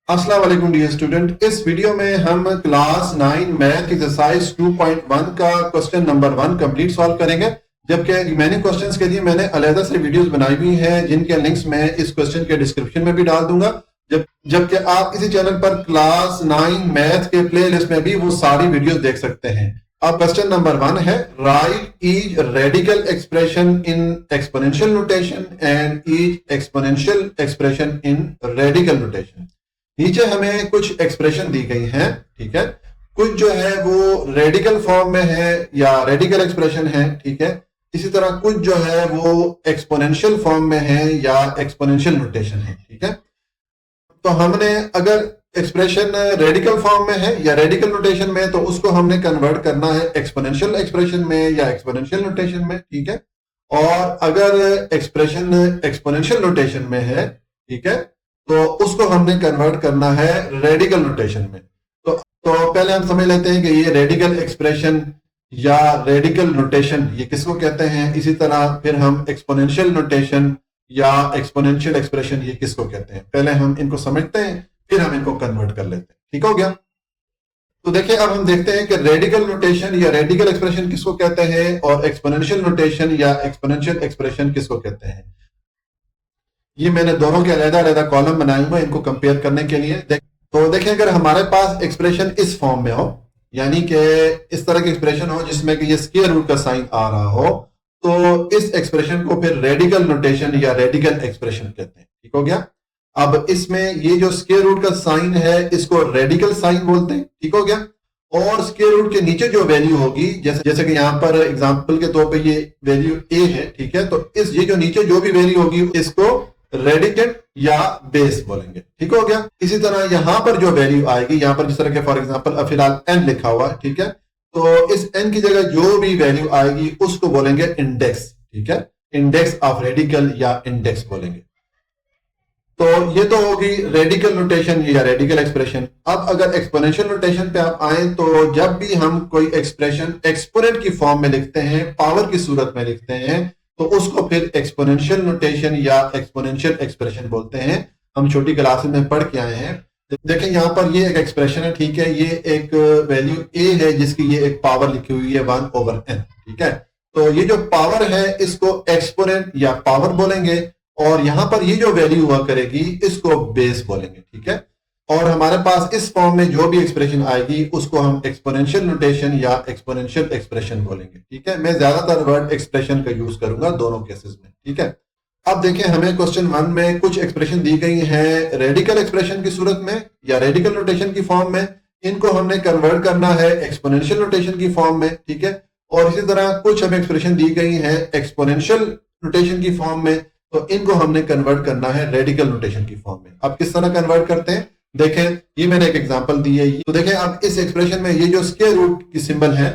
अस्सलाम वालेकुम dear student. इस वीडियो में हम क्लास 9 मैथ एक्सरसाइज 2.1 का क्वेश्चन नंबर 1 कंप्लीट सॉल्व करेंगे। जबकि रिमेनिंग क्वेश्चंस के लिए मैंने अलग से वीडियोस बनाई हुई हैं जिनके लिंक्स मैं इस क्वेश्चन के डिस्क्रिप्शन में भी डाल दूंगा। जबकि आप इसी चैनल पर क्लास 9 मैथ के प्लेलिस्ट में भी वो सारी वीडियोस देख सकते हैं। अब क्वेश्चन नंबर 1 है, right each radical expression in exponential notation and each exponential expression in radical notation. नीचे हमें कुछ एक्सप्रेशन दी गई हैं, ठीक है। कुछ जो है वो रेडिकल फॉर्म में है या रेडिकल एक्सप्रेशन है, ठीक है। इसी तरह कुछ जो है वो एक्सपोनेंशियल फॉर्म में है या एक्सपोनेंशियल नोटेशन है, ठीक है। तो हमने अगर एक्सप्रेशन रेडिकल फॉर्म में है या रेडिकल नोटेशन में तो उसको हमने कन्वर्ट करना है एक्सपोनेंशियल एक्सप्रेशन में या एक्सपोनेंशियल नोटेशन में, ठीक है। और अगर एक्सप्रेशन एक्सपोनेंशियल नोटेशन में है, ठीक है, तो उसको हमने कन्वर्ट करना है रेडिकल नोटेशन में। तो पहले हम समझ लेते हैं कि ये रेडिकल एक्सप्रेशन या रेडिकल नोटेशन ये किसको कहते हैं। इसी तरह फिर हम एक्सपोनेंशियल नोटेशन या एक्सपोनेंशियल एक्सप्रेशन ये किसको कहते हैं। पहले हम इनको समझते हैं फिर हम इनको कन्वर्ट कर लेते हैं, ठीक हो गया। तो देखिए अब हम देखते हैं कि रेडिकल नोटेशन या रेडिकल एक्सप्रेशन किसको कहते हैं और एक्सपोनेंशियल नोटेशन या एक्सपोनेंशियल एक्सप्रेशन किसको कहते हैं। ये मैंने दोनों के अलग-अलग कॉलम बनाए हुए हैं इनको कंपेयर करने के लिए। तो देखिए अगर हमारे पास एक्सप्रेशन इस फॉर्म में हो, यानी कि इस तरह की एक्सप्रेशन हो जिसमें कि ये स्क्वायर रूट का साइन आ रहा हो, तो इस एक्सप्रेशन को फिर रेडिकल नोटेशन या रेडिकल एक्सप्रेशन कहते हैं, ठीक हो गया। अब इसमें ये जो स्क्वायर रूट का साइन है इसको रेडिकल साइन बोलते हैं, ठीक हो गया। और स्क्वायर रूट के नीचे जो वैल्यू होगी, जैसे कि यहां पर एग्जांपल के तौर पे ये वैल्यू a है, ठीक है, तो इस ये जो नीचे जो भी वैल्यू होगी इसको रेडिकेंड या बेस बोलेंगे, ठीक हो गया। इसी तरह यहां पर जो वैल्यू आएगी, यहां पर जिस तरह के फॉर एग्जांपल फिलहाल n लिखा हुआ है, ठीक है, तो इस n की जगह जो भी वैल्यू आएगी उसको बोलेंगे इंडेक्स, ठीक है, इंडेक्स ऑफ रेडिकल या इंडेक्स बोलेंगे। तो ये तो होगी रेडिकल नोटेशन या रेडिकल एक्सप्रेशन। अब अगर एक्सपोनेंशियल नोटेशन पे आप आए तो जब भी हम कोई एक्सप्रेशन एक्सपोनेंट की फॉर्म में लिखते हैं, पावर की सूरत में लिखते हैं, तो उसको फिर एक्सपोनेंशियल नोटेशन या एक्सपोनेंशियल एक्सप्रेशन बोलते हैं। हम छोटी क्लास में पढ़ के आए हैं। देखें यहाँ पर ये एक एक्सप्रेशन है, ठीक है, ये एक वैल्यू a है जिसकी ये एक पावर लिखी हुई है 1/n, ठीक है। तो ये जो पावर है इसको एक्सपोनेंट या पावर बोलेंगे और यहां पर ये जो वैल्यू हुआ करेगी इसको बेस बोलेंगे, ठीक है। और हमारे पास इस फॉर्म में जो भी एक्सप्रेशन आएगी उसको हम एक्सपोनेंशियल नोटेशन या एक्सपोनेंशियल एक्सप्रेशन बोलेंगे, ठीक है। मैं ज्यादातर वर्ड एक्सप्रेशन का यूज करूंगा दोनों केसेस में, ठीक है। अब देखें हमें क्वेश्चन 1 में कुछ एक्सप्रेशन दी गई हैं रेडिकल एक्सप्रेशन की सूरत में या रेडिकल नोटेशन की फॉर्म में। इनको हमने कन्वर्ट करना है एक्सपोनेंशियल नोटेशन की फॉर्म में, ठीक है। और इसी तरह कुछ हमें एक्सप्रेशन दी गई है एक्सपोनेंशियल नोटेशन की फॉर्म में, तो इनको हमने कन्वर्ट करना है रेडिकल नोटेशन की फॉर्म में। अब किस तरह कन्वर्ट करते हैं देखें, ये मैंने एक एग्जांपल दी है। तो देखें अब इस एक्सप्रेशन में ये जो स्क्वायर रूट की सिंबल है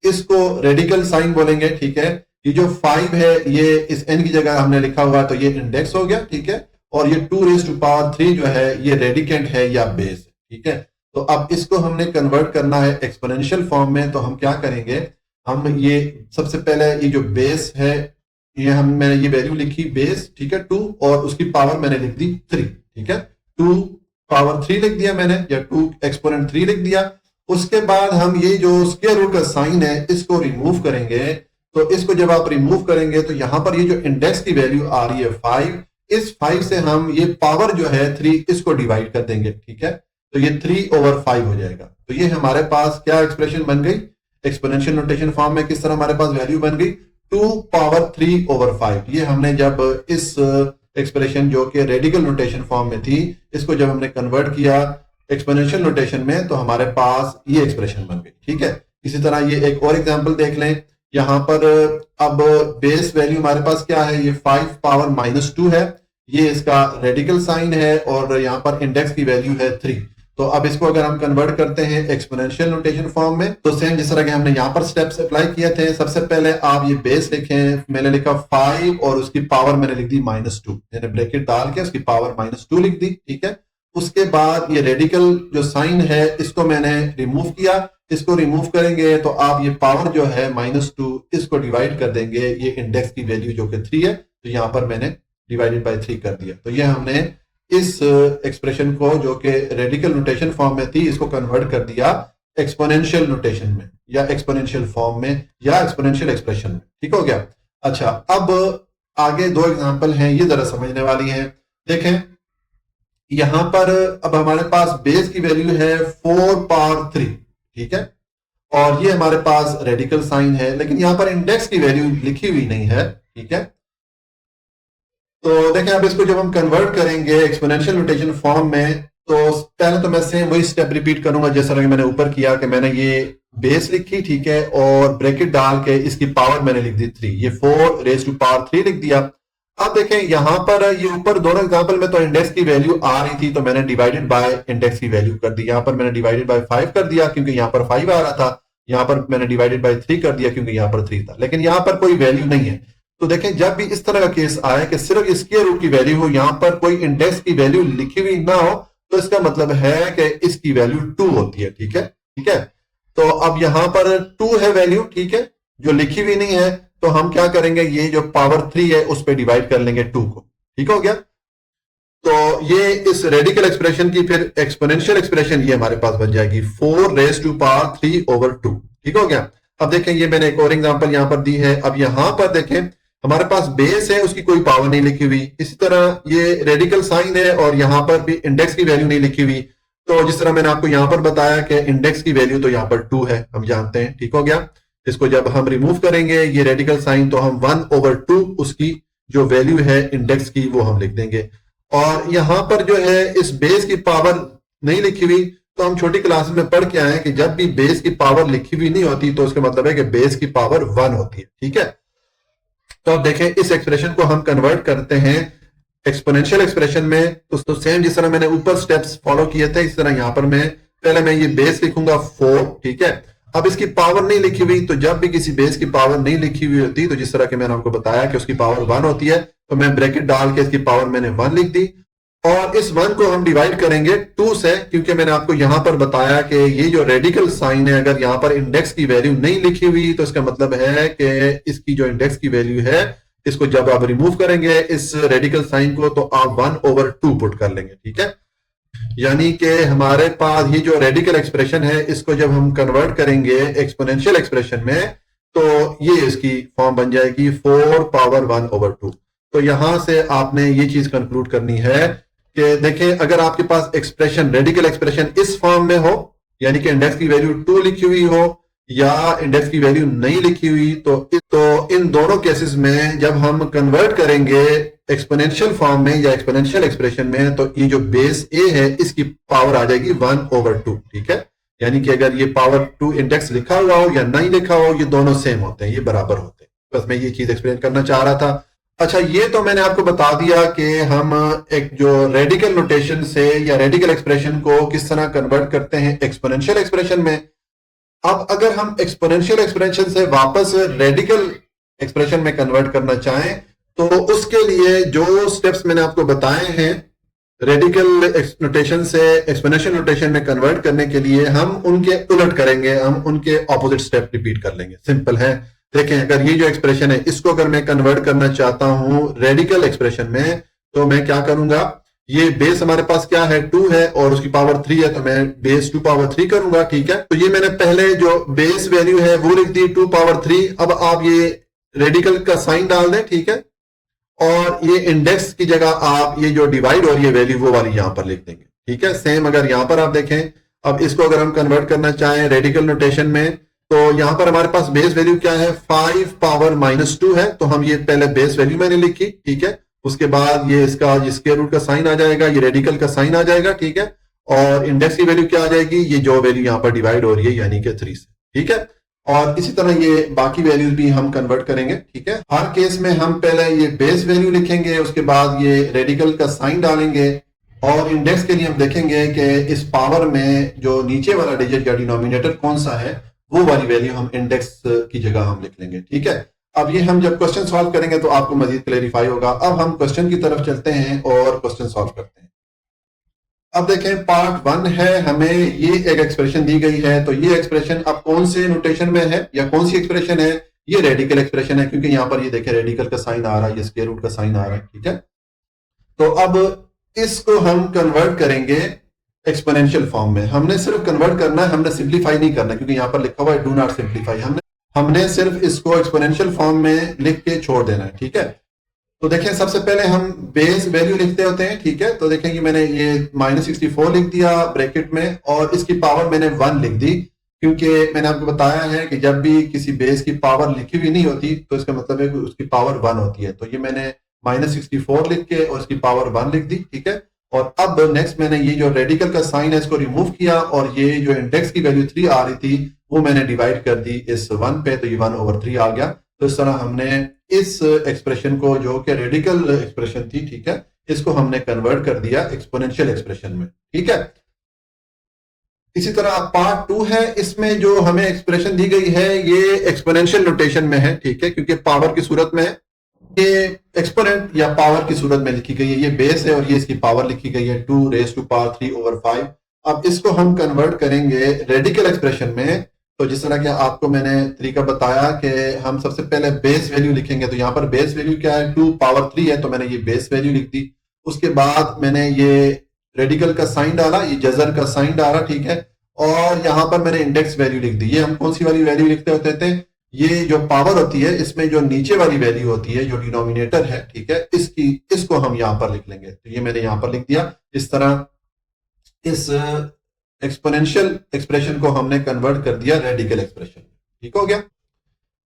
इसको रेडिकल साइन बोलेंगे, ठीक है। ये जो 5 है ये इस n की जगह हमने लिखा हुआ तो ये इंडेक्स हो गया, ठीक है। और ये 2⁻³ जो है ये रेडिकेंट है या बेस, ठीक है। तो अब इसको हमने कन्वर्ट करना है एक्सपोनेंशियल फॉर्म में। तो हम क्या करेंगे, हम ये सबसे पहले ये जो बेस है ये मैंने ये वैल्यू लिखी बेस, ठीक है, 2 और उसकी पावर मैंने लिख दी 3, ठीक है। 2⁻³ लिख दिया मैंने या 2 एक्सपोनेंट 3 लिख दिया। उसके बाद हम ये जो स्क्वायर रूट का साइन है इसको रिमूव करेंगे। तो इसको जब आप रिमूव करेंगे तो यहां पर ये जो इंडेक्स की वैल्यू आ रही है 5, इस 5 से हम ये पावर जो है 3 इसको डिवाइड कर देंगे, ठीक है। तो ये 3/5 हो जाएगा। तो ये हमारे पास क्या एक्सप्रेशन बन गई एक्सपोनेंशियल नोटेशन फॉर्म में। किस तरह हमारे पास वैल्यू बन गई 2⁻3/5। ये हमने जब इस एक्सप्रेशन जो कि रेडिकल नोटेशन फॉर्म में थी इसको जब हमने कन्वर्ट किया एक्सपोनेंशियल नोटेशन में तो हमारे पास ये एक्सप्रेशन बन गई, ठीक है। इसी तरह ये एक और एग्जांपल देख लें। यहां पर अब बेस वैल्यू हमारे पास क्या है, ये 5⁻2 है, ये इसका रेडिकल साइन है और यहां पर इंडेक्स की वैल्यू है 3। तो अब इसको अगर हम कन्वर्ट करते हैं एक्सपोनेंशियल नोटेशन फॉर्म में तो सेम जिस तरह के हमने यहां पर स्टेप्स अप्लाई किए थे। सबसे पहले आप ये बेस लिखें, मैंने लिखा 5 और उसकी पावर मैंने लिख दी -2, मैंने ब्रैकेट डाल के उसकी पावर -2 लिख दी, ठीक है। उसके बाद ये रेडिकल जो साइन है इसको मैंने रिमूव किया। इसको रिमूव करेंगे तो आप ये पावर जो है -2 इसको डिवाइड कर देंगे ये इंडेक्स की वैल्यू जो कि 3 है, तो यहां पर मैंने डिवाइडेड बाय 3 कर दिया। तो ये हमने इस एक्सप्रेशन को जो कि रेडिकल नोटेशन फॉर्म में थी इसको कन्वर्ट कर दिया एक्सपोनेंशियल नोटेशन में या एक्सपोनेंशियल फॉर्म में या एक्सपोनेंशियल एक्सप्रेशन में। ठीक हो गया। अच्छा, अब आगे दो एग्जांपल हैं, ये जरा समझने वाली हैं। देखें यहां पर अब हमारे पास बेस की वैल्यू है 4 पावर 3, ठीक है, और ये हमारे पास रेडिकल साइन है, लेकिन यहां पर इंडेक्स की वैल्यू लिखी हुई नहीं है। ठीक है, तो देखें अब इसको जब हम कन्वर्ट करेंगे एक्सपोनेंशियल नोटेशन फॉर्म में, तो पहले तो मैं सेम वही स्टेप रिपीट करूंगा जैसा तरह मैंने ऊपर किया कि मैंने ये बेस लिखी, ठीक है, और ब्रैकेट डाल के इसकी पावर मैंने लिख दी 3, ये 4 रेज टू पावर 3 लिख दिया। अब देखें यहां पर ये ऊपर दोनों एग्जांपल में तो इंडेक्स की वैल्यू आ रही थी, तो मैंने डिवाइडेड बाय इंडेक्स की वैल्यू कर दी। यहां पर मैंने डिवाइडेड बाय 5 कर दिया क्योंकि यहां पर 5 आ रहा था, यहां पर मैंने डिवाइडेड बाय 3 कर दिया क्योंकि यहां पर 3 था, लेकिन यहां पर कोई वैल्यू नहीं है। तो देखें जब भी इस तरह का केस आए कि सिर्फ स्क्वायर रूट की वैल्यू हो, यहां पर कोई इंडेक्स की वैल्यू लिखी हुई ना हो, तो इसका मतलब है कि इसकी वैल्यू 2 होती है। ठीक है, ठीक है, तो अब यहां पर 2 है वैल्यू, ठीक है, जो लिखी हुई नहीं है, तो हम क्या करेंगे, ये जो पावर 3 है उस पर डिवाइड कर लेंगे 2 को। ठीक हो गया। तो ये इस रेडिकल एक्सप्रेशन की फिर एक्सपोनेंशियल एक्सप्रेशन ये हमारे पास बन जाएगी 4 रेज टू पावर 3 ओवर 2। ठीक हो गया। अब देखें ये मैंने एक और एग्जांपल यहां पर दी है। अब यहां पर देखें हमारे पास बेस है, उसकी कोई पावर नहीं लिखी हुई, इसी तरह ये रेडिकल साइन है और यहां पर भी इंडेक्स की वैल्यू नहीं लिखी हुई। तो जिस तरह मैंने आपको यहां पर बताया कि इंडेक्स की वैल्यू तो यहां पर 2 है, हम जानते हैं। ठीक हो गया। इसको जब हम रिमूव करेंगे ये रेडिकल साइन, तो हम 1 ओवर 2 उसकी जो वैल्यू है इंडेक्स की वो हम लिख देंगे। और यहां पर जो है इस बेस की पावर नहीं लिखी हुई, तो हम छोटी क्लास में पढ़ के आए कि जब भी बेस की पावर लिखी हुई नहीं होती तो उसका मतलब है कि बेस की पावर 1 होती है। ठीक है, तो अब देखें इस एक्सप्रेशन को हम कन्वर्ट करते हैं एक्सपोनेंशियल एक्सप्रेशन में। तो सेम जिस तरह मैंने ऊपर स्टेप्स फॉलो किए थे, इस तरह यहां पर पहले मैं ये बेस लिखूंगा 4, ठीक है। अब इसकी पावर नहीं लिखी हुई, तो जब भी किसी बेस की पावर नहीं लिखी हुई होती, तो जिस तरह के मैंने आपको बताया कि उसकी पावर 1 होती है, तो मैं ब्रैकेट डाल के इसकी पावर मैंने 1 लिख दी। और इस 1 को हम डिवाइड करेंगे 2 से, क्योंकि मैंने आपको यहां पर बताया कि ये जो रेडिकल साइन है, अगर यहां पर इंडेक्स की वैल्यू नहीं लिखी हुई, तो इसका मतलब है कि इसकी जो इंडेक्स की वैल्यू है, इसको जब आप रिमूव करेंगे इस रेडिकल साइन को, तो आप 1 ओवर 2 पुट कर लेंगे। ठीक है, यानी कि हमारे पास ये जो रेडिकल एक्सप्रेशन है, इसको जब हम कन्वर्ट करेंगे एक्सपोनेंशियल एक्सप्रेशन में, तो ये इसकी फॉर्म बन जाएगी 4 पावर 1 ओवर 2। तो यहां से आपने ये चीज कंक्लूड करनी है कि देखें अगर आपके पास एक्सप्रेशन रेडिकल एक्सप्रेशन इस फॉर्म में हो, यानी कि इंडेक्स की वैल्यू 2 लिखी हुई हो या इंडेक्स की वैल्यू नहीं लिखी हुई, तो इन दोनों केसेस में जब हम कन्वर्ट करेंगे एक्सपोनेंशियल फॉर्म में या एक्सपोनेंशियल एक्सप्रेशन में, तो ये जो बेस ए है इसकी पावर आ जाएगी 1 ओवर 2। ठीक है, यानी कि अगर ये पावर 2 इंडेक्स लिखा हुआ हो या नहीं लिखा हो, ये दोनों सेम होते हैं, ये बराबर होते हैं। बस मैं ये चीज एक्सप्लेन करना चाह रहा था। अच्छा, ये तो मैंने आपको बता दिया कि हम एक जो रेडिकल नोटेशन से या रेडिकल एक्सप्रेशन को किस तरह कन्वर्ट करते हैं एक्सपोनेंशियल एक्सप्रेशन में। अब अगर हम एक्सपोनेंशियल एक्सप्रेशन से वापस रेडिकल एक्सप्रेशन में कन्वर्ट करना चाहें, तो उसके लिए जो स्टेप्स मैंने आपको बताए हैं रेडिकल नोटेशन से एक्सपोनेंशियल नोटेशन में कन्वर्ट करने के लिए, हम उनके उलट करेंगे, हम उनके ऑपोजिट स्टेप रिपीट कर लेंगे। सिंपल है। देखें अगर ये जो एक्सप्रेशन है इसको अगर मैं कन्वर्ट करना चाहता हूं रेडिकल एक्सप्रेशन में, तो मैं क्या करूंगा, ये बेस हमारे पास क्या है 2 है और उसकी पावर 3 है, तो मैं बेस 2 पावर 3 करूंगा। ठीक है, तो ये मैंने पहले जो बेस वैल्यू है वो लिख दी 2 पावर 3। अब आप ये रेडिकल का साइन डाल दें, ठीक है, और ये इंडेक्स की जगह आप ये जो डिवाइड हो रही है वैल्यू वो वाली यहां पर लिख देंगे। ठीक है, सेम अगर यहां पर आप देखें, अब इसको अगर हम कन्वर्ट करना चाहें रेडिकल नोटेशन में, तो यहां पर हमारे पास बेस वैल्यू क्या है 5 पावर -2 है, तो हम ये पहले बेस वैल्यू मैंने लिखी। ठीक है, उसके बाद ये इसका स्क्वायर रूट का साइन आ जाएगा, ये रेडिकल का साइन आ जाएगा। ठीक है, और इंडेक्स की वैल्यू क्या आ जाएगी, ये जो वैल्यू यहां पर डिवाइड हो रही है यानी कि 3 से। ठीक है, और इसी तरह ये बाकी वैल्यूज भी हम कन्वर्ट करेंगे। ठीक है, हर केस में हम पहले ये बेस वैल्यू लिखेंगे, उसके बाद ये रेडिकल का साइन डालेंगे, और इंडेक्स के लिए हम देखेंगे कि इस पावर में जो नीचे वाला डिजिट या डिनोमिनेटर कौन सा है, वो वाली वैल्यू हम इंडेक्स की जगह हम लिख लेंगे। ठीक है, अब ये हम जब क्वेश्चन सॉल्व करेंगे तो आपको मजीद क्लेरिफाई होगा। अब हम क्वेश्चन की तरफ चलते हैं और क्वेश्चन सॉल्व करते हैं। अब देखें पार्ट 1 है, हमें ये एक एक्सप्रेशन दी गई है, तो ये एक्सप्रेशन अब कौन से नोटेशन में है या कौन सी एक्सप्रेशन है, ये रेडिकल एक्सप्रेशन है, क्योंकि यहां पर ये देखें रेडिकल का साइन आ रहा है, ये स्क्वायर रूट का साइन आ रहा है। ठीक है, तो अब इसको हम कन्वर्ट करेंगे एक्सपोनेंशियल फॉर्म में। हमने सिर्फ कन्वर्ट करना है, हमने सिंप्लीफाई नहीं करना, क्योंकि यहां पर लिखा हुआ है डू नॉट सिंप्लीफाई। हमने सिर्फ इसको एक्सपोनेंशियल फॉर्म में लिख के छोड़ देना है, ठीक है। तो देखें, सबसे पहले हम बेस वैल्यू लिखते होते हैं, ठीक है। तो देखें कि मैंने ये -64 लिख दिया ब्रैकेट में, और इसकी पावर मैंने 1 लिख दी, क्योंकि मैंने आपको बताया है कि जब भी किसी बेस की पावर लिखी हुई नहीं होती तो इसका मतलब है कि उसकी पावर 1 होती है। तो ये मैंने -64 लिख के और इसकी पावर 1 लिख दी, ठीक है। और अब नेक्स्ट मैंने ये जो रेडिकल का साइन है इसको रिमूव किया, और ये जो इंडेक्स की वैल्यू 3 आ रही थी वो मैंने डिवाइड कर दी इस 1 पे, तो ये 1/3 आ गया। तो इस तरह हमने इस एक्सप्रेशन को, जो कि रेडिकल एक्सप्रेशन थी, ठीक है, इसको हमने कन्वर्ट कर दिया एक्सपोनेंशियल एक्सप्रेशन में, ठीक है। इसी तरह पार्ट 2 है, इसमें जो हमें एक्सप्रेशन दी गई है ये एक्सपोनेंशियल नोटेशन में है, ठीक है, क्योंकि पावर की सूरत में है। ये एक्सपोनेंट या पावर की सूरत में लिखी गई है, ये बेस है और ये इसकी पावर लिखी गई है 2⁵3/5। अब इसको हम कन्वर्ट करेंगे रेडिकल एक्सप्रेशन में। तो जिस तरह कि आपको मैंने तरीका बताया कि हम सबसे पहले बेस वैल्यू लिखेंगे, तो यहाँ पर बेस वैल्यू क्या है, 2⁻³ है, तो मैंने ये बेस वैल्यू लिख दी। उसके बाद मैंने ये रेडिकल का साइन डाला, ये जजर का साइन डाला, ठीक है, और यहाँ पर मैंने इंडेक्स वैल्यू लिख दी। ये हम कौन सी वाली वैल्यू लिखते होते थे, ये जो पावर होती है इसमें जो नीचे वाली वैल्यू होती है, जो डिनोमिनेटर है, ठीक है, इसको हम यहाँ पर लिख लेंगे। तो ये मैंने यहाँ पर लिख दिया। इस तरह इस एक्सपोनेंशियल एक्सप्रेशन को हमने कन्वर्ट कर दिया रेडिकल एक्सप्रेशन, ठीक हो गया।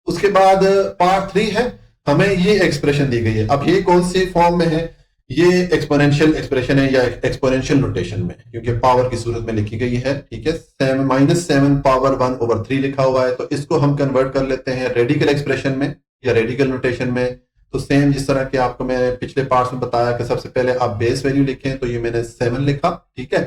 उसके बाद पार्ट 3 है, हमें ये एक्सप्रेशन दी गई है। अब ये कौन सी फॉर्म में है, ये एक्सपोनेंशियल एक्सप्रेशन है या एक्सपोनेंशियल नोटेशन में, क्योंकि पावर की सूरत में लिखी गई है, ठीक है। -7 पावर 1/3 लिखा हुआ है, तो इसको हम कन्वर्ट कर लेते हैं रेडिकल एक्सप्रेशन में या रेडिकल नोटेशन में। तो सेम जिस तरह के आपको मैंने पिछले पार्ट्स में बताया कि सबसे पहले आप बेस वैल्यू लिखें, तो ये मैंने 7 लिखा, ठीक है,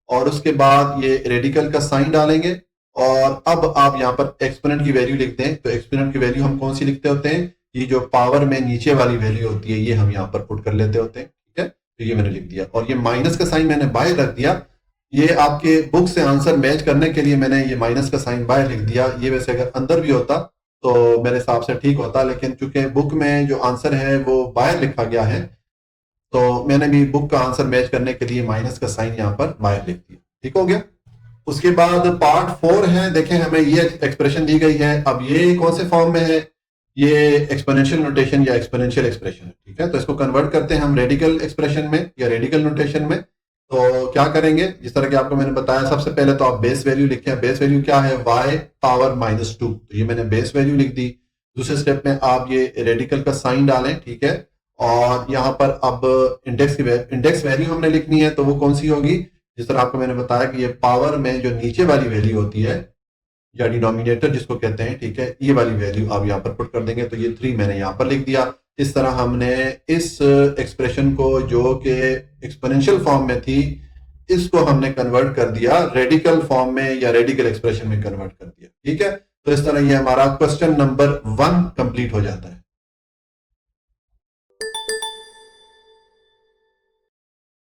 और उसके बाद ये रेडिकल का साइन डालेंगे, और अब आप यहाँ पर एक्सपोनेंट की वैल्यू लिखते हैं। तो एक्सपोनेंट की वैल्यू हम कौन सी लिखते होते हैं, ये जो पावर में नीचे वाली वैल्यू होती है ये हम यहाँ पर पुट कर लेते होते हैं, ठीक है। तो ये मैंने लिख दिया, और ये माइनस का साइन मैंने बाहर रख दिया। ये आपके बुक से आंसर मैच करने के लिए मैंने ये माइनस का साइन बाहर लिख दिया। ये वैसे अगर अंदर भी होता तो मेरे हिसाब से ठीक होता, लेकिन चूंकि बुक में जो आंसर है वो बाहर लिखा गया है, तो मैंने भी बुक का आंसर मैच करने के लिए माइनस का साइन यहाँ पर बाहर लिख दिया, ठीक हो गया। उसके बाद पार्ट 4 है, देखें हमें ये एक्सप्रेशन दी गई है। अब ये कौन से फॉर्म में है, ये एक्सपोनेंशियल नोटेशन या एक्सपोनेंशियल एक्सप्रेशन है, ठीक है। तो इसको कन्वर्ट करते हैं हम रेडिकल एक्सप्रेशन में या रेडिकल नोटेशन में। तो क्या करेंगे, जिस तरह कि आपको मैंने बताया, सबसे पहले तो आप बेस वैल्यू लिखें। बेस वैल्यू क्या है, y पावर -2, तो ये मैंने बेस वैल्यू लिख दी। दूसरे स्टेप में आप ये रेडिकल का साइन डालें, ठीक है, और यहाँ पर अब इंडेक्स वैल्यू हमने लिखनी है, तो वो कौन सी होगी, जिस तरह आपको मैंने बताया कि ये पावर में जो नीचे वाली वैल्यू होती है या डिनोमिनेटर जिसको कहते हैं, ठीक है, ये वाली वैल्यू आप यहाँ पर पुट कर देंगे। तो ये 3 मैंने यहाँ पर लिख दिया। इस तरह हमने इस एक्सप्रेशन को, जो कि एक्सपोनेंशियल फॉर्म में थी, इसको हमने कन्वर्ट कर दिया रेडिकल फॉर्म में या रेडिकल एक्सप्रेशन में कन्वर्ट कर दिया, ठीक है। तो इस तरह ये हमारा क्वेश्चन नंबर 1 कंप्लीट हो जाता है।